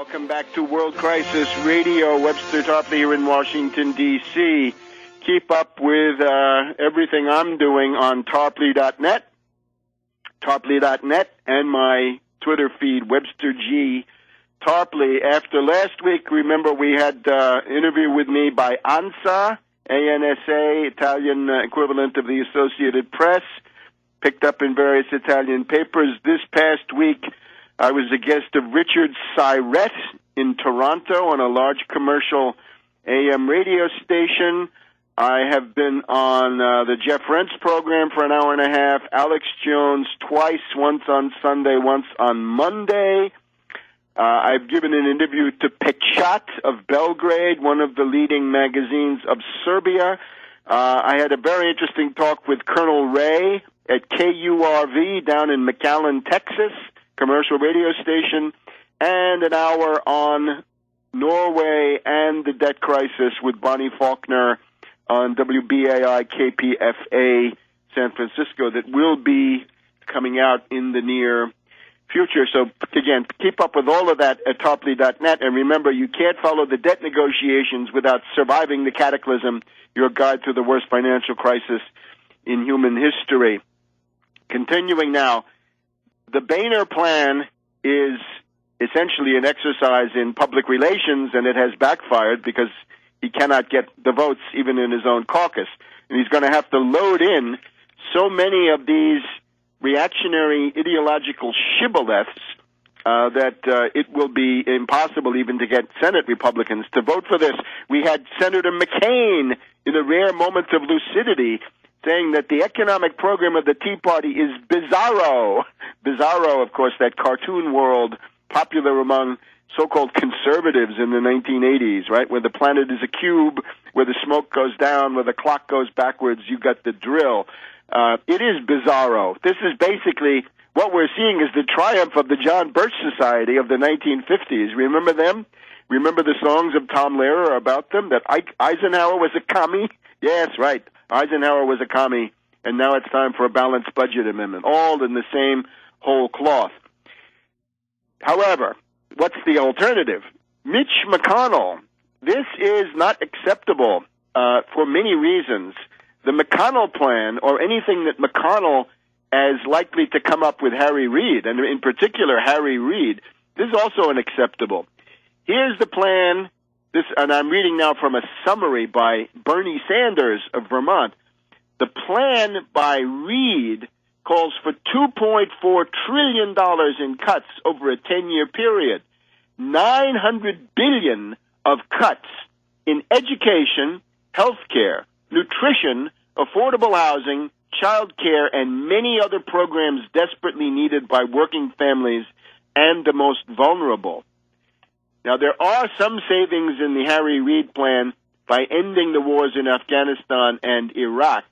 Welcome back to World Crisis Radio. Webster, Tarpley here in Washington, D.C. Keep up with everything I'm doing on Tarpley.net, and my Twitter feed, Webster G. Tarpley. After last week, remember we had interview with me by ANSA, ANSA, Italian equivalent of the Associated Press, picked up in various Italian papers. This past week, I was a guest of Richard Syrett in Toronto on a large commercial AM radio station. I have been on the Jeff Rentz program for an hour and a half, Alex Jones twice, once on Sunday, once on Monday. I've given an interview to Pečat of Belgrade, one of the leading magazines of Serbia. I had a very interesting talk with Colonel Ray at KURV down in McAllen, Texas, commercial radio station, and an hour on Norway and the debt crisis with Bonnie Faulkner on WBAI KPFA San Francisco that will be coming out in the near future. So, again, keep up with all of that at Tarpley.net. And remember, you can't follow the debt negotiations without surviving the cataclysm, your guide to the worst financial crisis in human history. Continuing now, the Boehner Plan is essentially an exercise in public relations, and it has backfired because he cannot get the votes even in his own caucus. And he's going to have to load in so many of these reactionary ideological shibboleths that it will be impossible even to get Senate Republicans to vote for this. We had Senator McCain in a rare moment of lucidity saying that the economic program of the Tea Party is bizarro. Bizarro, of course, that cartoon world popular among so-called conservatives in the 1980s, right, where the planet is a cube, where the smoke goes down, where the clock goes backwards, you got the drill. It is bizarro. This is basically what we're seeing is the triumph of the John Birch Society of the 1950s. Remember them? Remember the songs of Tom Lehrer about them, that Eisenhower was a commie? Yes, right. Eisenhower was a commie, and now it's time for a balanced budget amendment, all in the same whole cloth. However, what's the alternative? Mitch McConnell. This is not acceptable for many reasons. The McConnell plan, or anything that McConnell is likely to come up with Harry Reid, and in particular Harry Reid, this is also unacceptable. Here's the plan. This, and I'm reading now from a summary by Bernie Sanders of Vermont. The plan by Reid calls for $2.4 trillion in cuts over a 10-year period. $900 billion of cuts in education, healthcare, nutrition, affordable housing, child care, and many other programs desperately needed by working families and the most vulnerable. Now, there are some savings in the Harry Reid plan by ending the wars in Afghanistan and Iraq,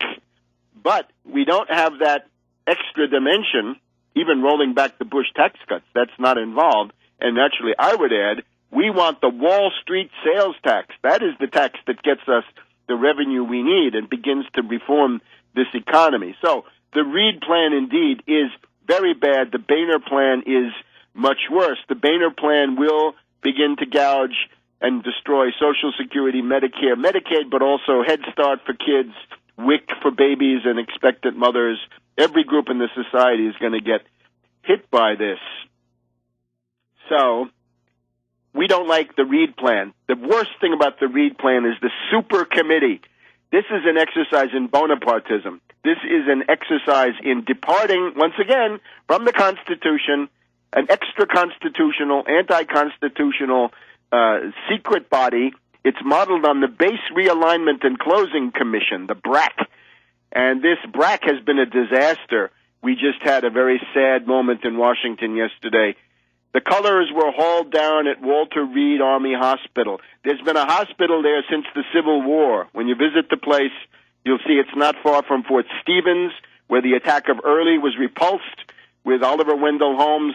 but we don't have that extra dimension, even rolling back the Bush tax cuts. That's not involved. And naturally, I would add, we want the Wall Street sales tax. That is the tax that gets us the revenue we need and begins to reform this economy. So the Reid plan, indeed, is very bad. The Boehner plan is much worse. The Boehner plan will begin to gouge and destroy Social Security, Medicare, Medicaid, but also Head Start for kids, WIC for babies and expectant mothers. Every group in the society is going to get hit by this. So we don't like the Reid plan. The worst thing about the Reid plan is the super committee. This is an exercise in Bonapartism. This is an exercise in departing, once again, from the Constitution, an extra-constitutional, anti-constitutional secret body. It's modeled on the Base Realignment and Closing Commission, the BRAC. And this BRAC has been a disaster. We just had a very sad moment in Washington yesterday. The colors were hauled down at Walter Reed Army Hospital. There's been a hospital there since the Civil War. When you visit the place, you'll see it's not far from Fort Stevens, where the attack of Early was repulsed, with Oliver Wendell Holmes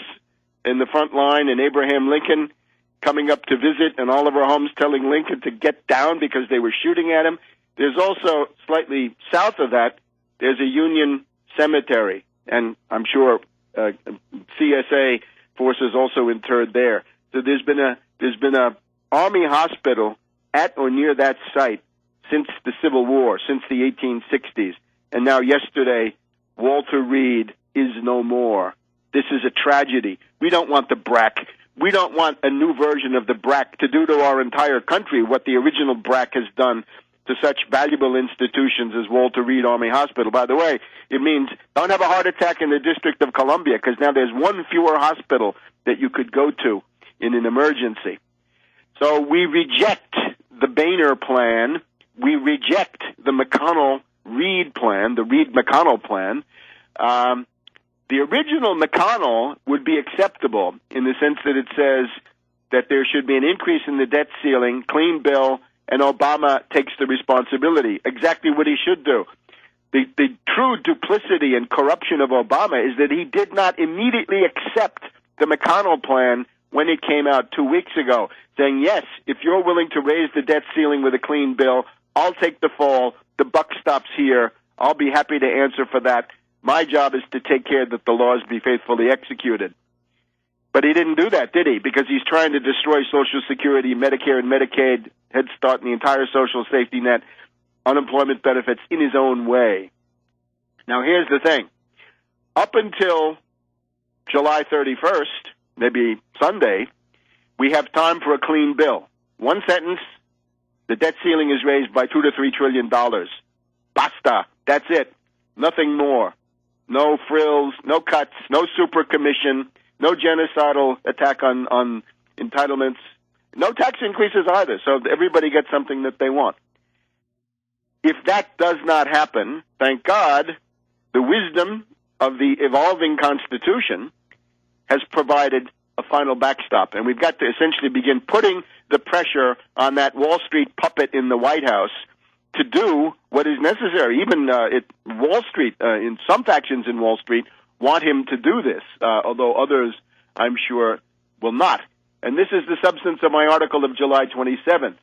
in the front line and Abraham Lincoln coming up to visit, and Oliver Holmes telling Lincoln to get down because they were shooting at him. There's also, slightly south of that, there's a Union cemetery, and I'm sure CSA forces also interred there. So there's been a Army hospital at or near that site since the Civil War, since the 1860s. And now yesterday, Walter Reed is no more. This is a tragedy. We don't want the BRAC. We don't want a new version of the BRAC to do to our entire country what the original BRAC has done to such valuable institutions as Walter Reed Army Hospital. By the way, it means don't have a heart attack in the District of Columbia, because now there's one fewer hospital that you could go to in an emergency. So we reject the Boehner plan. We reject the McConnell-Reed plan, the Reed-McConnell plan. The original McConnell would be acceptable in the sense that it says that there should be an increase in the debt ceiling, clean bill, and Obama takes the responsibility. Exactly what he should do. The true duplicity and corruption of Obama is that he did not immediately accept the McConnell plan when it came out 2 weeks ago, saying, yes, if you're willing to raise the debt ceiling with a clean bill, I'll take the fall. The buck stops here. I'll be happy to answer for that. My job is to take care that the laws be faithfully executed. But he didn't do that, did he? Because he's trying to destroy Social Security, Medicare and Medicaid, Head Start, and the entire social safety net, unemployment benefits in his own way. Now, here's the thing. Up until July 31st, maybe Sunday, we have time for a clean bill. One sentence, the debt ceiling is raised by $2 to $3 trillion. Basta. That's it. Nothing more. No frills, no cuts, no super commission, no genocidal attack on entitlements, no tax increases either, so everybody gets something that they want. If that does not happen, thank God, the wisdom of the evolving Constitution has provided a final backstop, and we've got to essentially begin putting the pressure on that Wall Street puppet in the White House to do what is necessary. Even Wall Street, in some factions in Wall Street, want him to do this, although others, I'm sure, will not. And this is the substance of my article of July 27th.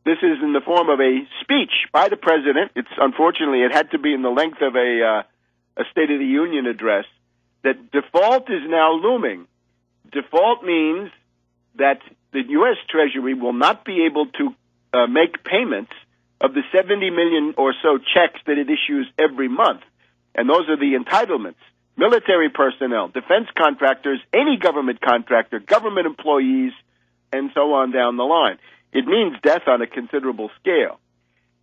This is in the form of a speech by the president. Unfortunately, it had to be in the length of a State of the Union address, that default is now looming. Default means that the U.S. Treasury will not be able to make payments of the 70 million or so checks that it issues every month. And those are the entitlements. Military personnel, defense contractors, any government contractor, government employees, and so on down the line. It means death on a considerable scale.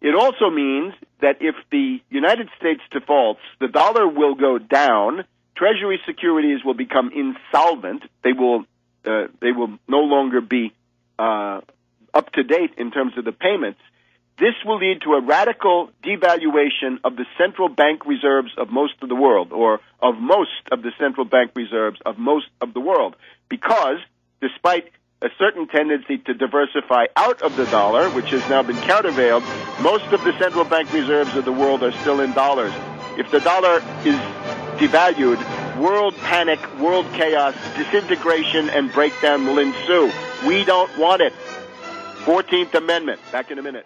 It also means that if the United States defaults, the dollar will go down, Treasury securities will become insolvent, they will no longer be up to date in terms of the payments. This will lead to a radical devaluation of the central bank reserves of most of the world, or of most of the central bank reserves of most of the world, because despite a certain tendency to diversify out of the dollar, which has now been countervailed, most of the central bank reserves of the world are still in dollars. If the dollar is devalued, world panic, world chaos, disintegration, and breakdown will ensue. We don't want it. 14th Amendment. Back in a minute.